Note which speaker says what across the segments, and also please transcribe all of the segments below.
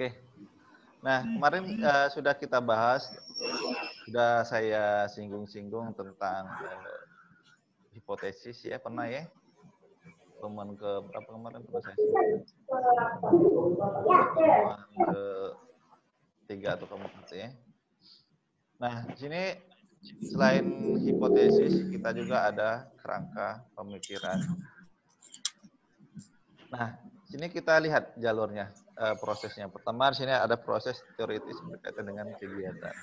Speaker 1: Oke. Nah, kemarin sudah kita bahas, sudah saya singgung-singgung tentang hipotesis ya, pernah ya? Pertemuan ke berapa kemarin pernah saya singgung? Pertemuan ke 3 atau keempat ya. Nah, di sini selain hipotesis, kita juga ada kerangka pemikiran. Nah, sini kita lihat jalurnya, prosesnya. Pertama, di sini ada proses teoritis berkaitan dengan kegiatan.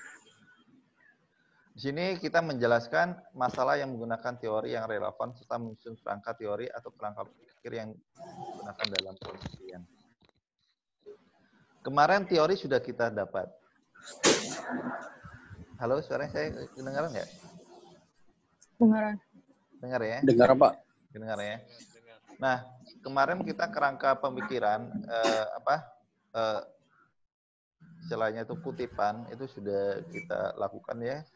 Speaker 1: Di sini kita menjelaskan masalah yang menggunakan teori yang relevan serta menyusun kerangka teori atau kerangka pikir yang digunakan dalam penelitian. Kemarin teori sudah kita dapat. Halo, suaranya saya kedengaran nggak?
Speaker 2: Dengaran.
Speaker 1: Dengar ya?
Speaker 3: Dengar, Pak.
Speaker 1: Dengar ya. Nah, kemarin kita kerangka pemikiran istilahnya itu kutipan itu sudah kita lakukan ya.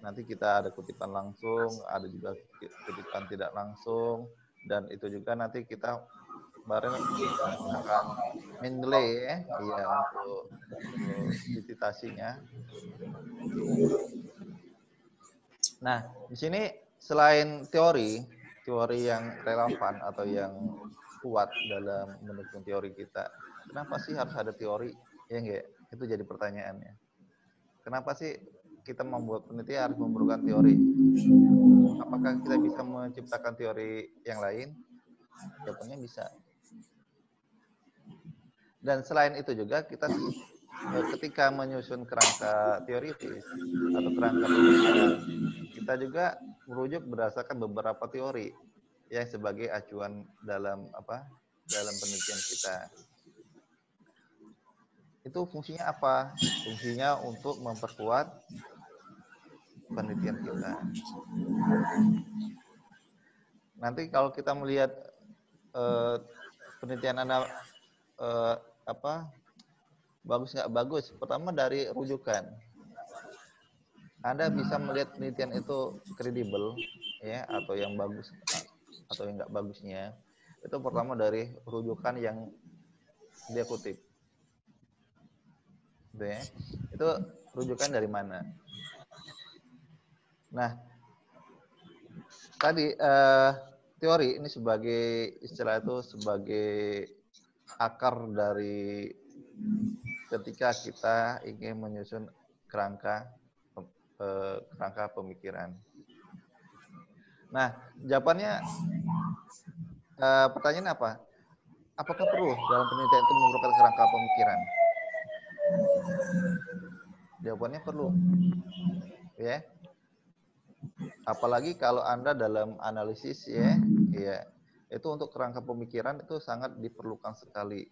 Speaker 1: Nanti kita ada kutipan langsung, ada juga kutipan tidak langsung, dan itu juga nanti kita kemarin menggunakan Mendeley ya, untuk citasinya. Nah, di sini selain teori yang relevan atau yang kuat dalam mendukung teori kita, kenapa sih harus ada teori? Ya enggak? Itu jadi pertanyaannya. Kenapa sih kita membuat penelitian harus memerlukan teori? Apakah kita bisa menciptakan teori yang lain? Jawabannya bisa. Dan selain itu juga kita ketika menyusun kerangka teoritis atau kerangka pemikiran, kita juga merujuk berdasarkan beberapa teori yang sebagai acuan dalam penelitian kita. Itu fungsinya apa? Fungsinya untuk memperkuat penelitian kita. Nanti kalau kita melihat penelitian Anda bagus nggak bagus, pertama dari rujukan. Anda bisa melihat penelitian itu kredibel ya, atau yang bagus atau yang nggak bagusnya. Itu pertama dari rujukan yang dia kutip. Gitu ya. Itu rujukan dari mana? Nah, tadi teori ini sebagai istilah itu sebagai akar dari ketika kita ingin menyusun kerangka pemikiran. Nah, jawabannya pertanyaan apa? Apakah perlu dalam penelitian itu memerlukan kerangka pemikiran? Jawabannya perlu. Ya. Apalagi kalau Anda dalam analisis ya, itu untuk kerangka pemikiran itu sangat diperlukan sekali.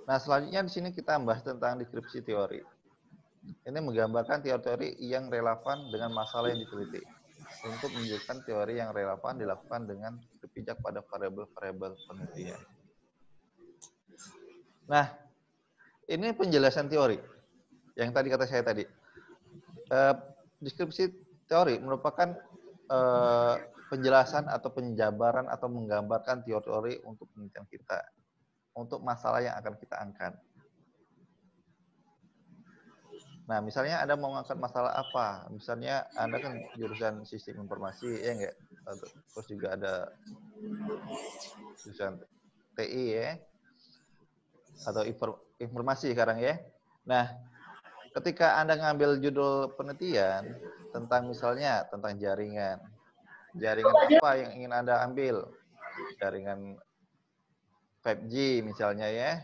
Speaker 1: Nah, selanjutnya di sini kita bahas tentang deskripsi teori. Ini menggambarkan teori-teori yang relevan dengan masalah yang diteliti. Untuk menunjukkan teori yang relevan dilakukan dengan berpijak pada variabel-variabel penelitian. Nah, ini penjelasan teori. Yang tadi kata saya tadi. Deskripsi teori merupakan penjelasan atau penjabaran atau menggambarkan teori-teori untuk penelitian kita. Untuk masalah yang akan kita angkat. Nah, misalnya Anda mau mengangkat masalah apa? Misalnya Anda kan jurusan sistem informasi, ya enggak? Terus juga ada jurusan TI ya, atau informasi sekarang ya. Nah, ketika Anda ngambil judul penelitian tentang misalnya tentang jaringan. Jaringan apa yang ingin Anda ambil? Jaringan 5G misalnya ya,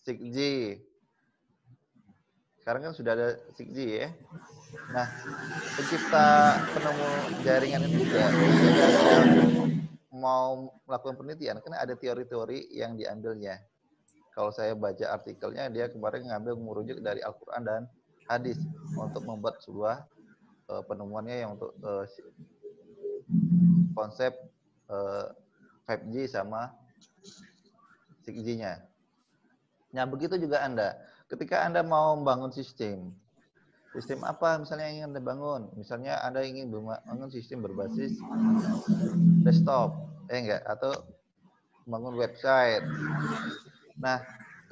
Speaker 1: 6G. Sekarang kan sudah ada 6G ya. Nah, pencipta penemu jaringan ini juga ketika dia mau melakukan penelitian, kan ada teori-teori yang diambilnya. Kalau saya baca artikelnya, dia kemarin ngambil merujuk dari Al-Quran dan hadis untuk membuat sebuah penemuannya yang untuk konsep 5G sama 6G-nya. Nah, begitu juga Anda. Ketika Anda mau membangun sistem apa misalnya yang ingin Anda bangun? Misalnya Anda ingin membangun sistem berbasis desktop, enggak? Atau bangun website. Nah,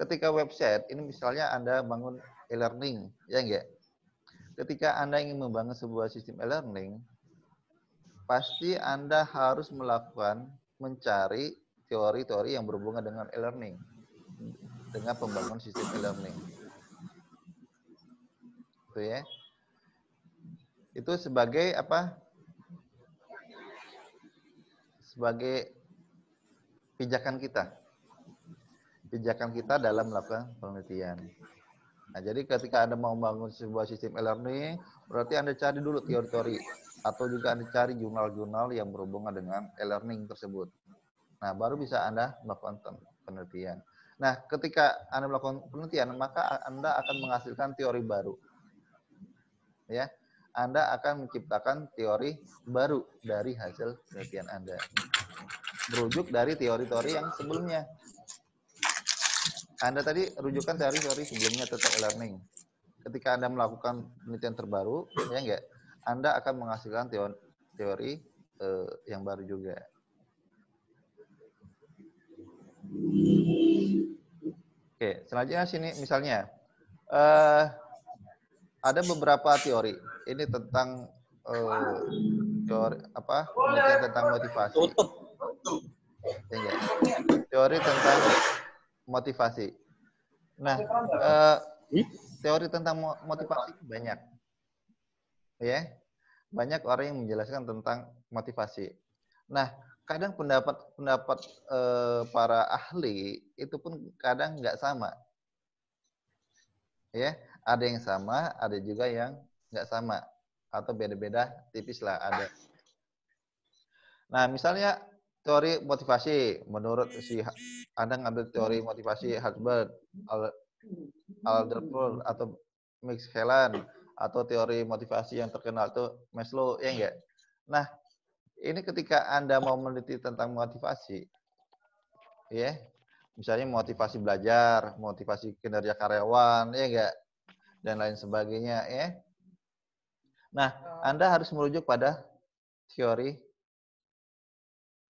Speaker 1: ketika website, ini misalnya Anda bangun e-learning, ya enggak? Ketika Anda ingin membangun sebuah sistem e-learning, pasti Anda harus mencari teori-teori yang berhubungan dengan e-learning, dengan pembangunan sistem e-learning. Itu ya. Itu sebagai apa? Sebagai pijakan kita. Pijakan kita dalam melakukan penelitian. Nah, jadi ketika Anda mau membangun sebuah sistem e-learning, berarti Anda cari dulu teori-teori atau juga Anda cari jurnal-jurnal yang berhubungan dengan e-learning tersebut. Nah, baru bisa Anda melakukan penelitian. Nah, ketika Anda melakukan penelitian, maka Anda akan menghasilkan teori baru. Ya, Anda akan menciptakan teori baru dari hasil penelitian Anda. Merujuk dari teori-teori yang sebelumnya. Anda tadi rujukan teori-teori sebelumnya tentang e-learning. Ketika Anda melakukan penelitian terbaru, ya enggak, Anda akan menghasilkan teori yang baru juga. Oke, selanjutnya sini misalnya ada beberapa teori. Ini tentang teori apa? Penelitian tentang motivasi. Ya enggak? Teori tentang motivasi. Nah, teori tentang motivasi banyak. Ya. Banyak orang yang menjelaskan tentang motivasi. Nah, kadang pendapat para ahli itu pun kadang nggak sama. Ya, ada yang sama, ada juga yang nggak sama atau beda-beda tipis lah ada. Nah, misalnya teori motivasi menurut si Anda ngambil teori motivasi Hubert, Alderfer atau Max Helen atau teori motivasi yang terkenal itu Maslow, ya enggak? Nah, ini ketika Anda mau meneliti tentang motivasi, ya, misalnya motivasi belajar, motivasi kinerja karyawan, ya enggak, dan lain sebagainya, ya. Nah, Anda harus merujuk pada teori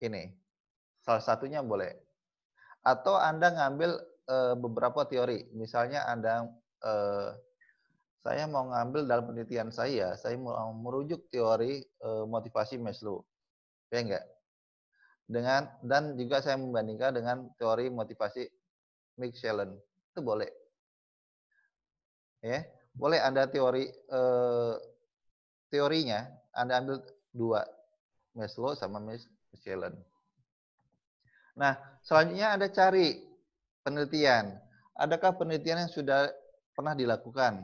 Speaker 1: ini. Salah satunya boleh. Atau Anda ngambil beberapa teori, misalnya Anda saya mau ngambil dalam penelitian saya mau merujuk teori motivasi Maslow, ya enggak? Dan juga saya membandingkan dengan teori motivasi Max Helen, itu boleh, ya, boleh Anda teorinya Anda ambil dua, Maslow sama Max Helen. Nah, selanjutnya Anda cari penelitian, adakah penelitian yang sudah pernah dilakukan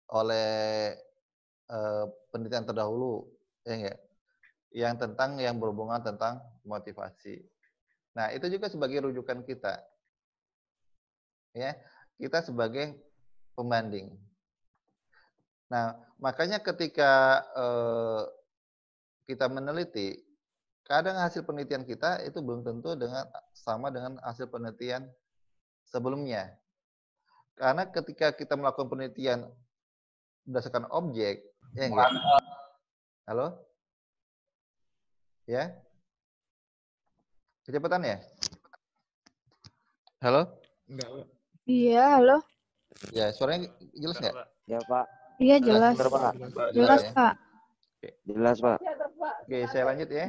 Speaker 1: oleh penelitian terdahulu, ya enggak? Yang berhubungan tentang motivasi. Nah, itu juga sebagai rujukan kita. Ya, kita sebagai pembanding. Nah, makanya ketika kita meneliti, kadang hasil penelitian kita itu belum tentu sama dengan hasil penelitian sebelumnya. Karena ketika kita melakukan penelitian berdasarkan objek, ya enggak? Halo? Ya? Kecepatan ya? Halo?
Speaker 3: Enggak, Pak.
Speaker 2: Iya, halo.
Speaker 1: Ya, suaranya jelas nggak?
Speaker 4: Ya, Pak.
Speaker 2: Iya, jelas.
Speaker 4: Benar, Pak.
Speaker 2: Jelas,
Speaker 1: ya?
Speaker 2: Pak.
Speaker 1: Oke.
Speaker 4: Jelas, Pak.
Speaker 1: Oke, saya lanjut ya.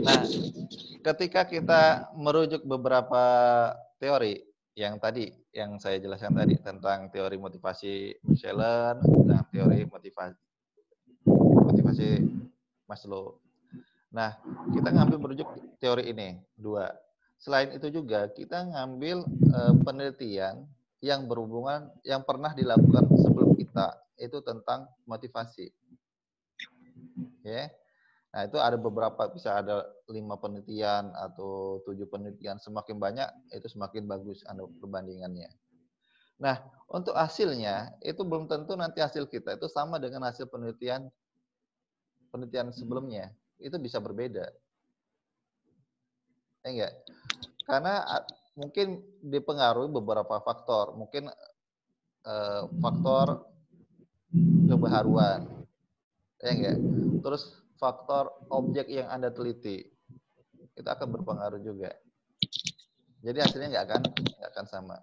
Speaker 1: Nah, ketika kita merujuk beberapa teori yang tadi, yang saya jelaskan tadi tentang teori motivasi Helen dan teori motivasi Maslow. Nah, kita ngambil merujuk teori ini, dua. Selain itu juga kita ngambil penelitian yang berhubungan, yang pernah dilakukan sebelum kita, itu tentang motivasi. Ya. Nah, itu ada beberapa, bisa ada 5 penelitian atau 7 penelitian. Semakin banyak, itu semakin bagus Anda perbandingannya. Nah, untuk hasilnya, itu belum tentu nanti hasil kita itu sama dengan hasil penelitian sebelumnya. Itu bisa berbeda. Ya enggak? Karena mungkin dipengaruhi beberapa faktor. Mungkin faktor kebaharuan. Ya enggak? Terus faktor objek yang Anda teliti. itu akan berpengaruh juga. Jadi hasilnya nggak akan sama.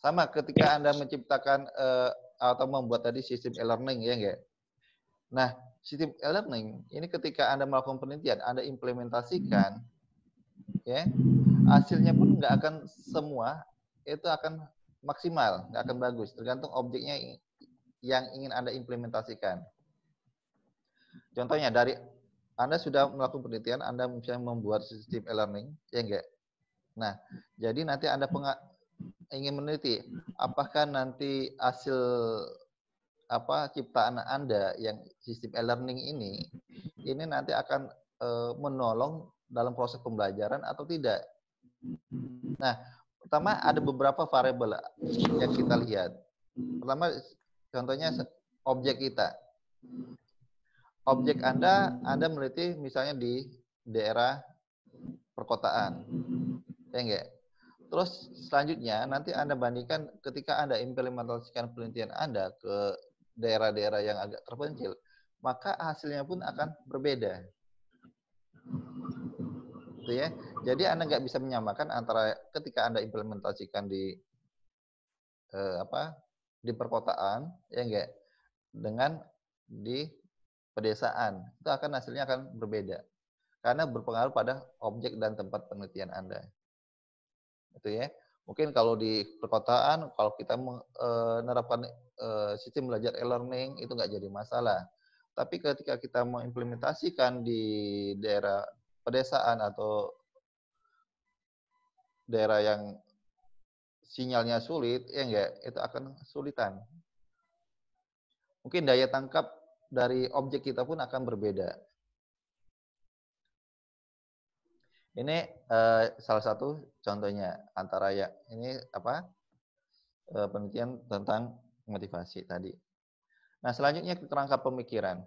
Speaker 1: Sama ketika Anda menciptakan atau membuat tadi sistem e-learning, ya nggak? Nah, sistem e-learning ini ketika Anda melakukan penelitian, Anda implementasikan, ya, hasilnya pun nggak akan semua itu akan maksimal, nggak akan bagus, tergantung objeknya yang ingin Anda implementasikan. Contohnya dari Anda sudah melakukan penelitian, Anda misalnya membuat sistem e-learning, ya enggak? Nah, jadi nanti Anda ingin meneliti apakah nanti hasil ciptaan Anda yang sistem e-learning ini nanti akan menolong dalam proses pembelajaran atau tidak. Nah, pertama ada beberapa variabel yang kita lihat. Pertama, contohnya objek kita. Objek Anda meneliti misalnya di daerah perkotaan. Ya enggak? Terus selanjutnya nanti Anda bandingkan ketika Anda implementasikan penelitian Anda ke daerah-daerah yang agak terpencil, maka hasilnya pun akan berbeda. Gitu ya. Jadi Anda nggak bisa menyamakan antara ketika Anda implementasikan di di perkotaan, ya enggak, dengan di pedesaan. Itu hasilnya akan berbeda. Karena berpengaruh pada objek dan tempat penelitian Anda. Itu ya. Mungkin kalau di perkotaan, kalau kita menerapkan sistem belajar e-learning itu nggak jadi masalah. Tapi ketika kita mengimplementasikan di daerah pedesaan atau daerah yang sinyalnya sulit, ya enggak, itu akan kesulitan. Mungkin daya tangkap dari objek kita pun akan berbeda. Ini salah satu contohnya antara ya ini penelitian tentang motivasi tadi. Nah, selanjutnya kerangka pemikiran.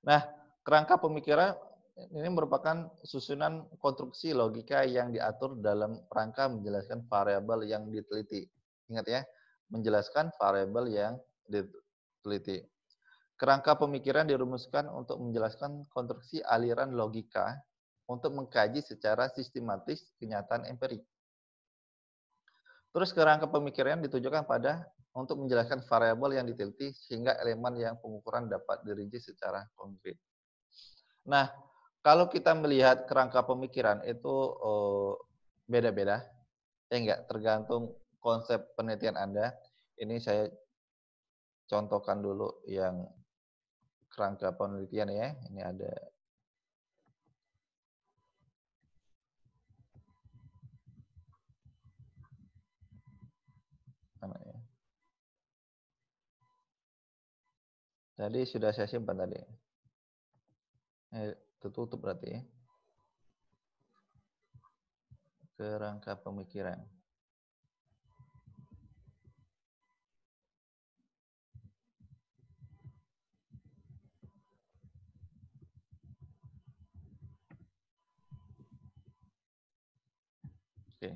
Speaker 1: Nah, kerangka pemikiran ini merupakan susunan konstruksi logika yang diatur dalam rangka menjelaskan variabel yang diteliti. Ingat ya, menjelaskan variabel yang diteliti. Kerangka pemikiran dirumuskan untuk menjelaskan konstruksi aliran logika untuk mengkaji secara sistematis kenyataan empirik. Terus kerangka pemikiran ditujukan pada untuk menjelaskan variabel yang diteliti sehingga elemen yang pengukuran dapat dirinci secara konkret. Nah, kalau kita melihat kerangka pemikiran itu beda-beda, ya enggak, tergantung konsep penelitian Anda. Ini saya contohkan dulu yang kerangka penelitian ya. Ini ada mana ya? Tadi sudah saya simpan tadi. Tertutup berarti ya. Kerangka pemikiran. Oke.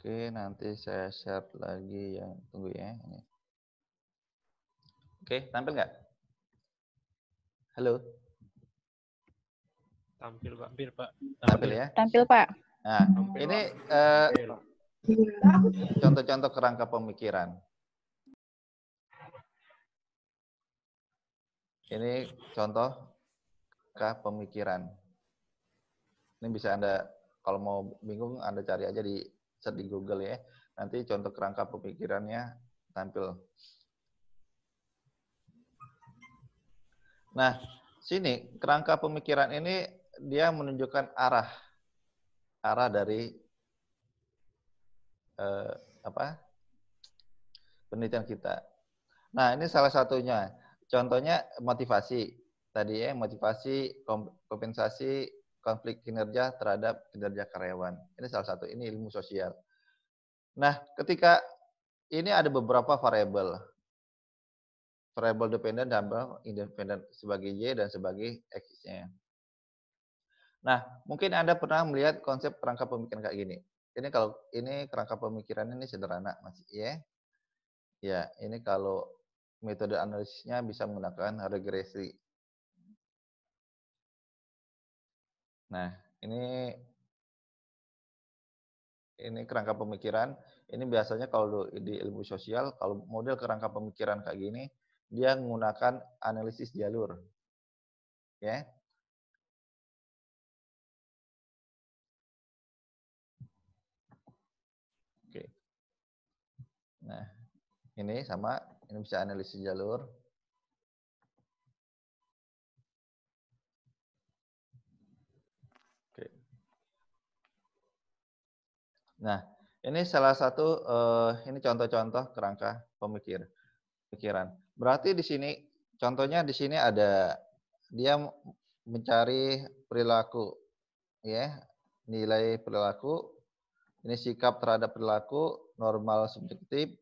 Speaker 1: Oke, nanti saya share lagi yang tunggu ya. Ini. Oke, tampil nggak? Halo.
Speaker 3: Tampil Pak.
Speaker 1: Tampil ya?
Speaker 2: Tampil Pak.
Speaker 1: Nah, ini contoh-contoh kerangka pemikiran. Ini contoh kerangka pemikiran. Ini bisa Anda, kalau mau bingung, Anda cari aja di search di Google ya. Nanti contoh kerangka pemikirannya tampil. Nah, sini kerangka pemikiran ini dia menunjukkan arah dari penelitian kita. Nah, ini salah satunya. Contohnya motivasi. Tadi ya, motivasi, kompensasi, konflik kinerja terhadap kinerja karyawan. Ini salah satu, ini ilmu sosial. Nah, ketika ini ada beberapa variabel. Variabel dependen dan independen sebagai Y dan sebagai X-nya. Nah, mungkin Anda pernah melihat konsep kerangka pemikiran kayak gini. ini kalau ini kerangka pemikirannya ini sederhana, Mas, ya. Ya, ini kalau metode analisisnya bisa menggunakan regresi. Nah, ini kerangka pemikiran. Ini biasanya kalau di ilmu sosial, kalau model kerangka pemikiran kayak gini, dia menggunakan analisis jalur, ya. Oke. Nah, ini sama, ini bisa analisis jalur. Oke. Nah, ini salah satu ini contoh-contoh kerangka pemikiran. Berarti di sini contohnya di sini ada dia mencari perilaku, ya, nilai perilaku, ini sikap terhadap perilaku, normal subjektif,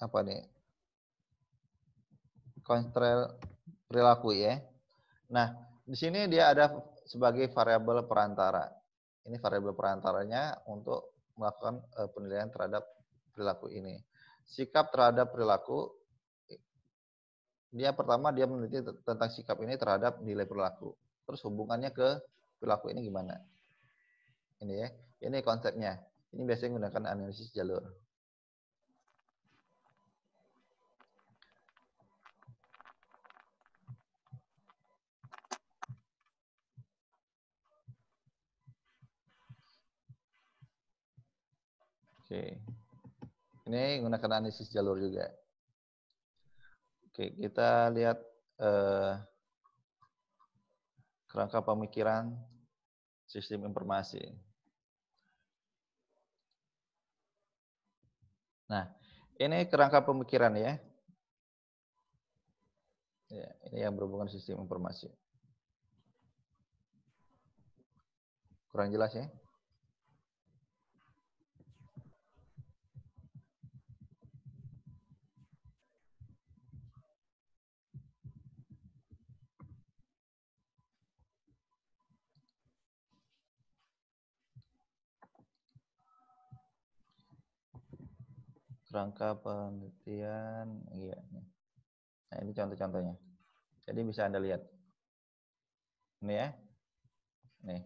Speaker 1: apa nih, konstrel perilaku, ya. Nah, di sini dia ada sebagai variabel perantara. Ini variabel perantaranya untuk melakukan penilaian terhadap perilaku ini. Sikap terhadap perilaku, dia pertama dia meneliti tentang sikap ini terhadap nilai perilaku. Terus hubungannya ke perilaku ini gimana? Ini ya, ini konsepnya. Ini biasanya menggunakan analisis jalur. Oke. Ini menggunakan analisis jalur juga. Oke, kita lihat kerangka pemikiran sistem informasi. Nah, ini kerangka pemikiran ya. Ya, ini yang berhubungan sistem informasi. Kurang jelas ya? Kerangka penelitian, iya. Nah, ini contoh-contohnya. Jadi bisa Anda lihat. Ini ya. Nih.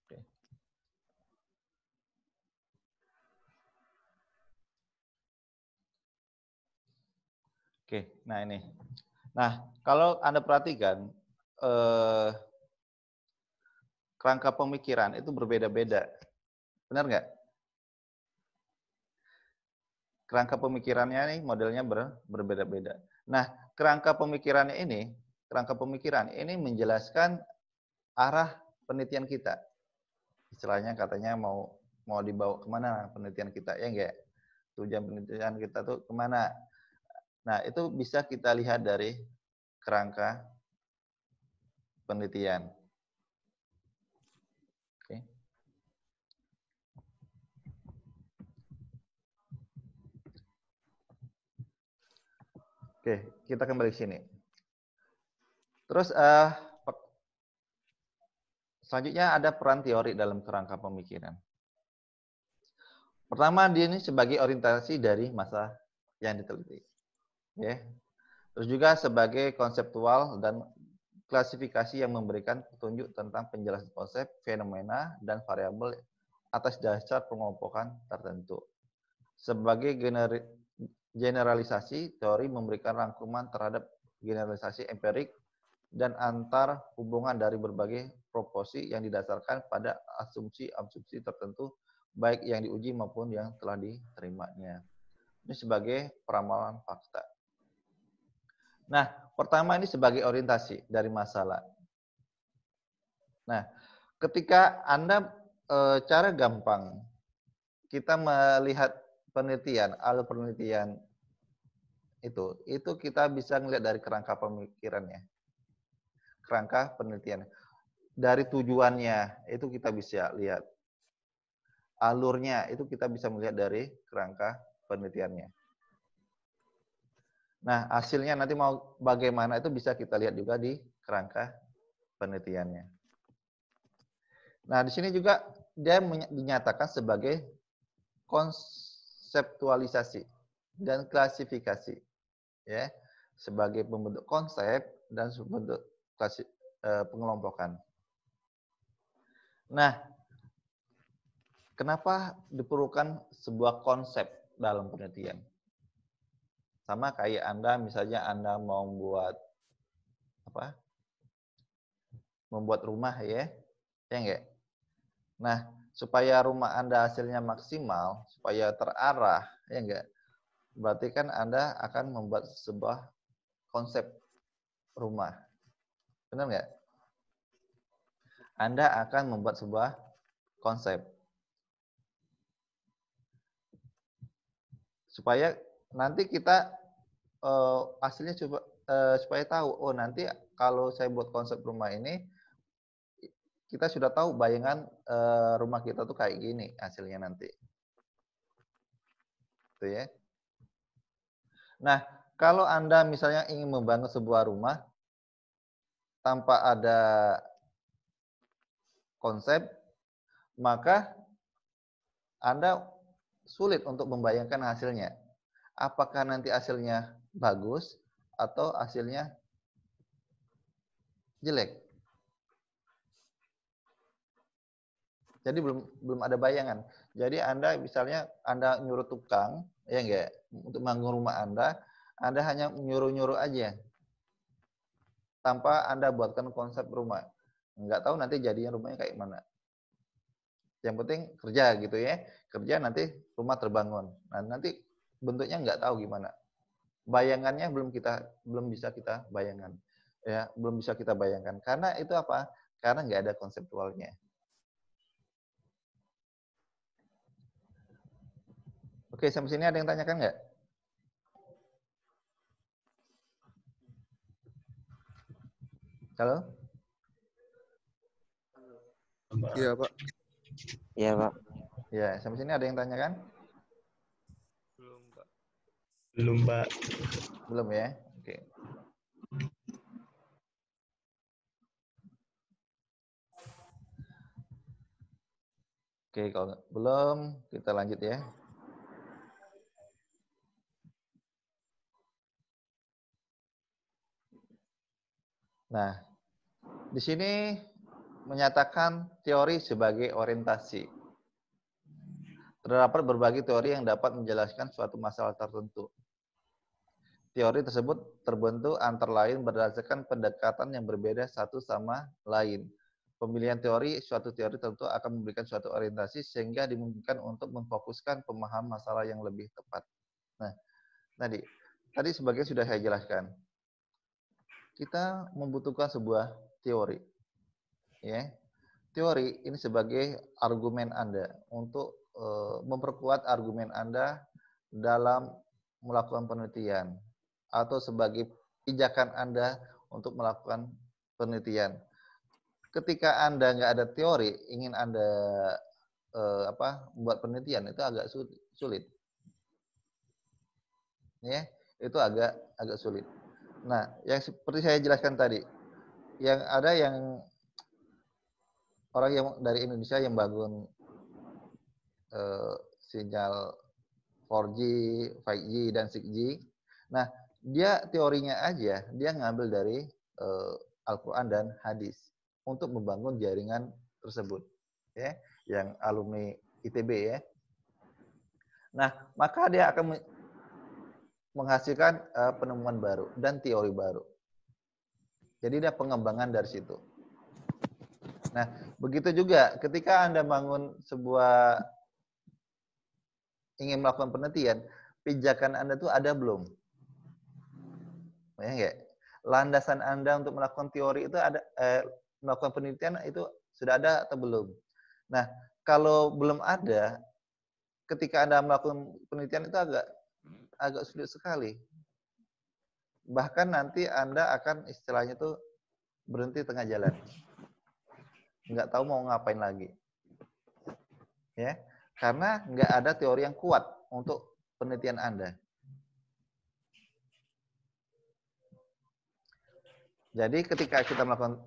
Speaker 1: Oke. Oke, nah ini. Nah, kalau Anda perhatikan, kerangka pemikiran itu berbeda-beda. Benar nggak? Kerangka pemikirannya nih modelnya berbeda-beda. Nah, kerangka pemikiran ini menjelaskan arah penelitian kita. Istilahnya katanya mau dibawa kemana penelitian kita, ya enggak? Tujuan penelitian kita tuh kemana? Nah, itu bisa kita lihat dari kerangka penelitian. Oke. Oke, kita kembali ke sini. Terus selanjutnya ada peran teori dalam kerangka pemikiran. Pertama, dia ini sebagai orientasi dari masa yang diteliti. Ya. Terus juga sebagai konseptual dan klasifikasi yang memberikan petunjuk tentang penjelasan konsep, fenomena, dan variabel atas dasar pengelompokan tertentu. Sebagai generalisasi, teori memberikan rangkuman terhadap generalisasi empirik dan antar hubungan dari berbagai proporsi yang didasarkan pada asumsi-asumsi tertentu, baik yang diuji maupun yang telah diterimanya. Ini sebagai peramalan fakta. Nah, pertama ini sebagai orientasi dari masalah. Nah, ketika Anda cara gampang kita melihat penelitian, alur penelitian itu kita bisa melihat dari kerangka pemikirannya. Kerangka penelitian. Dari tujuannya itu kita bisa lihat. alurnya itu kita bisa melihat dari kerangka penelitiannya. Nah, hasilnya nanti mau bagaimana itu bisa kita lihat juga di kerangka penelitiannya. Nah, di sini juga dia dinyatakan sebagai konseptualisasi dan klasifikasi, ya, sebagai pembentuk konsep dan pembentuk pengelompokan. Nah, kenapa diperlukan sebuah konsep dalam penelitian? Sama kayak Anda, misalnya Anda mau membuat rumah, ya enggak? Nah, supaya rumah Anda hasilnya maksimal, supaya terarah, ya enggak? Berarti kan Anda akan membuat sebuah konsep rumah. Benar enggak? Anda akan membuat sebuah konsep. Supaya nanti kita hasilnya supaya tahu, oh nanti kalau saya buat konsep rumah ini, kita sudah tahu bayangan rumah kita tuh kayak gini hasilnya nanti. Gitu ya. Nah, kalau Anda misalnya ingin membangun sebuah rumah tanpa ada konsep, maka Anda sulit untuk membayangkan hasilnya. Apakah nanti hasilnya bagus atau hasilnya jelek? Jadi belum ada bayangan. Jadi Anda misalnya Anda nyuruh tukang, ya enggak, untuk bangun rumah Anda hanya nyuruh-nyuruh aja. Tanpa Anda buatkan konsep rumah. Enggak tahu nanti jadinya rumahnya kayak mana. Yang penting kerja gitu ya. Kerja nanti rumah terbangun. Nah, nanti bentuknya enggak tahu gimana. Bayangannya belum bisa kita bayangkan. Ya, belum bisa kita bayangkan. Karena itu apa? Karena enggak ada konseptualnya. Oke, sampai sini ada yang tanyakan nggak? Halo?
Speaker 3: Iya, Pak.
Speaker 4: Iya, Pak.
Speaker 1: Ya, sampai sini ada yang tanyakan?
Speaker 3: Belum, Pak. Belum, Pak.
Speaker 1: Belum ya? Oke. Oke, kalau belum, kita lanjut ya. Nah, di sini menyatakan teori sebagai orientasi. Terdapat berbagai teori yang dapat menjelaskan suatu masalah tertentu. Teori tersebut terbentuk antara lain berdasarkan pendekatan yang berbeda satu sama lain. Pemilihan teori, suatu teori tentu akan memberikan suatu orientasi sehingga dimungkinkan untuk memfokuskan pemahaman masalah yang lebih tepat. Nah, tadi sebagai sudah saya jelaskan. Kita membutuhkan sebuah teori. Ya. Teori ini sebagai argumen Anda untuk memperkuat argumen Anda dalam melakukan penelitian atau sebagai pijakan Anda untuk melakukan penelitian. Ketika Anda nggak ada teori, ingin Anda membuat penelitian itu agak sulit. Ya, itu agak sulit. Nah, yang seperti saya jelaskan tadi, yang ada yang orang yang dari Indonesia yang bangun sinyal 4G, 5G, dan 6G. Nah, dia teorinya aja, dia ngambil dari Al-Quran dan hadis untuk membangun jaringan tersebut. Ya, yang alumni ITB ya. Nah, maka dia akan menghasilkan penemuan baru dan teori baru. Jadi dia pengembangan dari situ. Nah, begitu juga ketika Anda bangun ingin melakukan penelitian, pijakan Anda tuh ada belum? Ya enggak? Landasan Anda untuk melakukan teori itu ada, melakukan penelitian itu sudah ada atau belum? Nah, kalau belum ada, ketika Anda melakukan penelitian itu agak sulit sekali. Bahkan nanti Anda akan istilahnya tuh berhenti tengah jalan. Nggak tahu mau ngapain lagi. Ya. Karena nggak ada teori yang kuat untuk penelitian Anda. Jadi ketika kita melakukan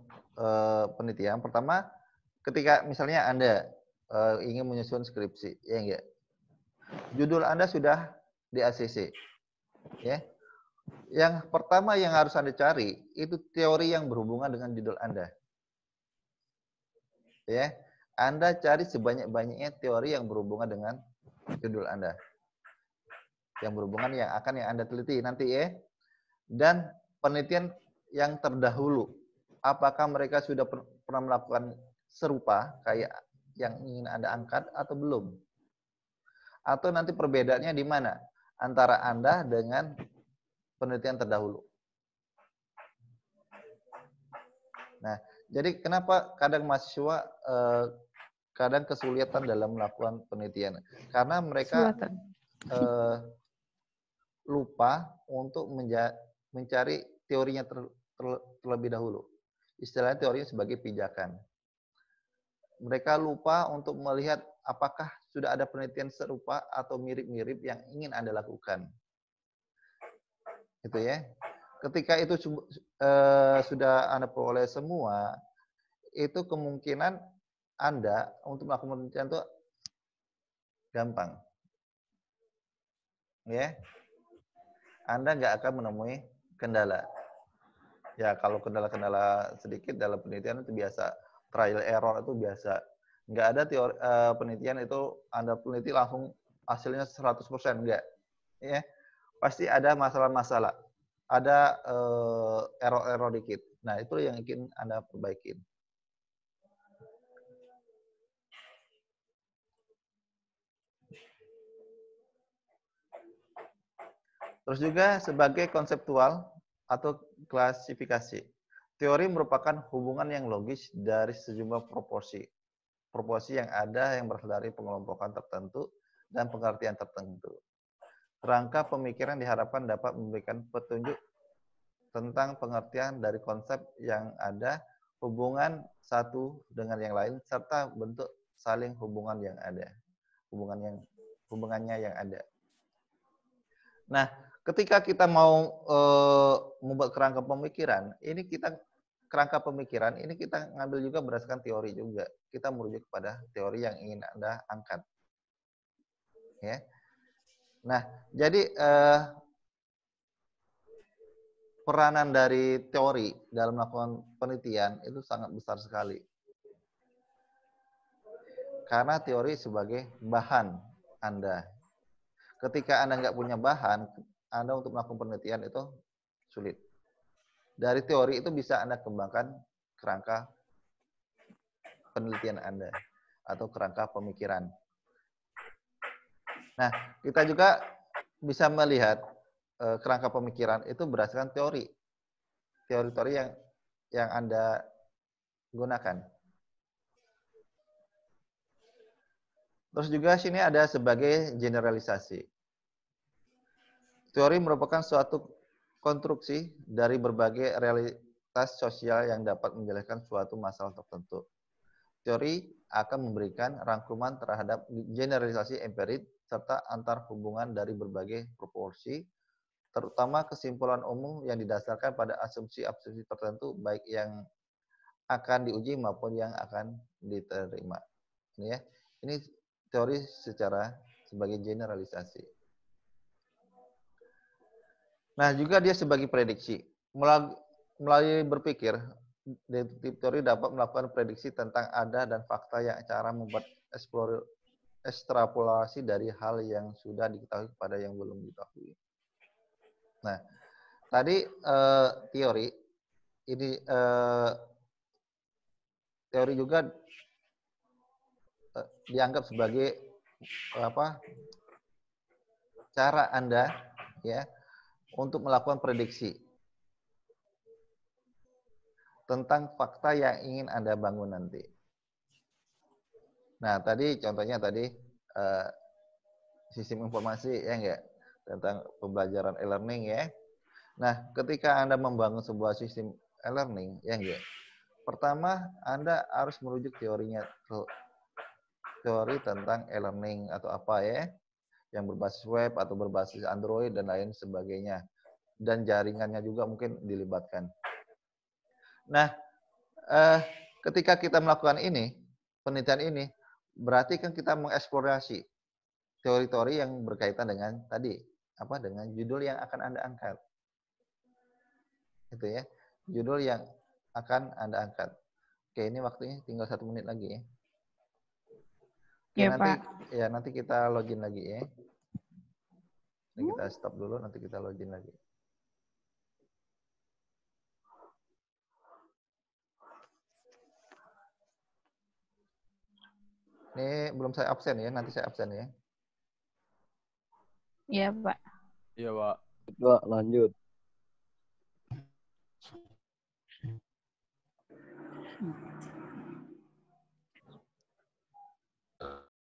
Speaker 1: penelitian, pertama ketika misalnya Anda ingin menyusun skripsi, ya enggak? Judul Anda sudah di ACC, ya. Yang pertama yang harus Anda cari itu teori yang berhubungan dengan judul Anda. Ya. Anda cari sebanyak-banyaknya teori yang berhubungan dengan judul Anda. Yang berhubungan yang Anda teliti nanti ya. Dan penelitian yang terdahulu. Apakah mereka sudah pernah melakukan serupa kayak yang ingin Anda angkat atau belum? Atau nanti perbedaannya di mana antara Anda dengan penelitian terdahulu. Nah, jadi kenapa kadang mahasiswa kadang kesulitan dalam melakukan penelitian? Karena mereka lupa untuk mencari teorinya terlebih dahulu. Istilahnya teorinya sebagai pijakan. Mereka lupa untuk melihat apakah sudah ada penelitian serupa atau mirip-mirip yang ingin Anda lakukan. Gitu ya. Ketika itu sudah Anda peroleh semua, itu kemungkinan Anda untuk melakukan penelitian itu gampang. Ya. Anda nggak akan menemui kendala. Ya, kalau kendala-kendala sedikit dalam penelitian itu biasa. Trial error itu biasa. Nggak ada teori penelitian itu Anda peneliti langsung hasilnya 100%, enggak. Ya. Pasti ada masalah-masalah. Ada error-error dikit. Nah, itu yang ingin Anda perbaikin. Terus juga sebagai konseptual atau klasifikasi. Teori merupakan hubungan yang logis dari sejumlah proporsi. Proporsi yang ada yang berasal dari pengelompokan tertentu dan pengertian tertentu. Kerangka pemikiran diharapkan dapat memberikan petunjuk tentang pengertian dari konsep yang ada, hubungan satu dengan yang lain, serta bentuk saling hubungan yang ada. Hubungannya yang ada. Nah, ketika kita mau membuat kerangka pemikiran, ini kita ngambil juga berdasarkan teori juga. Kita merujuk kepada teori yang ingin Anda angkat. Ya. Nah, jadi peranan dari teori dalam melakukan penelitian itu sangat besar sekali. Karena teori sebagai bahan Anda. Ketika Anda nggak punya bahan, Anda untuk melakukan penelitian itu sulit. Dari teori itu bisa Anda kembangkan kerangka penelitian Anda atau kerangka pemikiran. Nah, kita juga bisa melihat kerangka pemikiran itu berdasarkan teori. Teori-teori yang Anda gunakan. Terus juga sini ada sebagai generalisasi. Teori merupakan suatu konstruksi dari berbagai realitas sosial yang dapat menjelaskan suatu masalah tertentu. Teori akan memberikan rangkuman terhadap generalisasi empirik serta antar hubungan dari berbagai proporsi, terutama kesimpulan umum yang didasarkan pada asumsi-asumsi tertentu, baik yang akan diuji maupun yang akan diterima. Ini ya, ini teori secara sebagai generalisasi. Nah, juga dia sebagai prediksi. Melalui berpikir, deduktif teori dapat melakukan prediksi tentang ada dan fakta yang cara membuat ekstrapolasi dari hal yang sudah diketahui kepada yang belum diketahui. Nah, tadi teori ini teori juga dianggap sebagai cara Anda ya untuk melakukan prediksi tentang fakta yang ingin Anda bangun nanti. Nah, tadi contohnya sistem informasi ya enggak, tentang pembelajaran e-learning ya. Nah, ketika Anda membangun sebuah sistem e-learning ya enggak, pertama Anda harus merujuk teorinya teori tentang e-learning atau apa ya, yang berbasis web atau berbasis Android dan lain sebagainya. Dan jaringannya juga mungkin dilibatkan. Nah, ketika kita melakukan ini, penelitian ini, berarti kan kita mengeksplorasi teori-teori yang berkaitan dengan tadi, dengan judul yang akan Anda angkat. Itu ya, judul yang akan Anda angkat. Oke, ini waktunya tinggal 1 menit lagi ya. Oke,
Speaker 2: Ya,
Speaker 1: nanti
Speaker 2: Pak.
Speaker 1: nanti kita login lagi ya. Ini kita stop dulu, nanti kita login lagi. Ini belum saya absen ya, nanti saya absen ya.
Speaker 2: Iya, Pak.
Speaker 3: Iya, Pak.
Speaker 4: Pak, lanjut.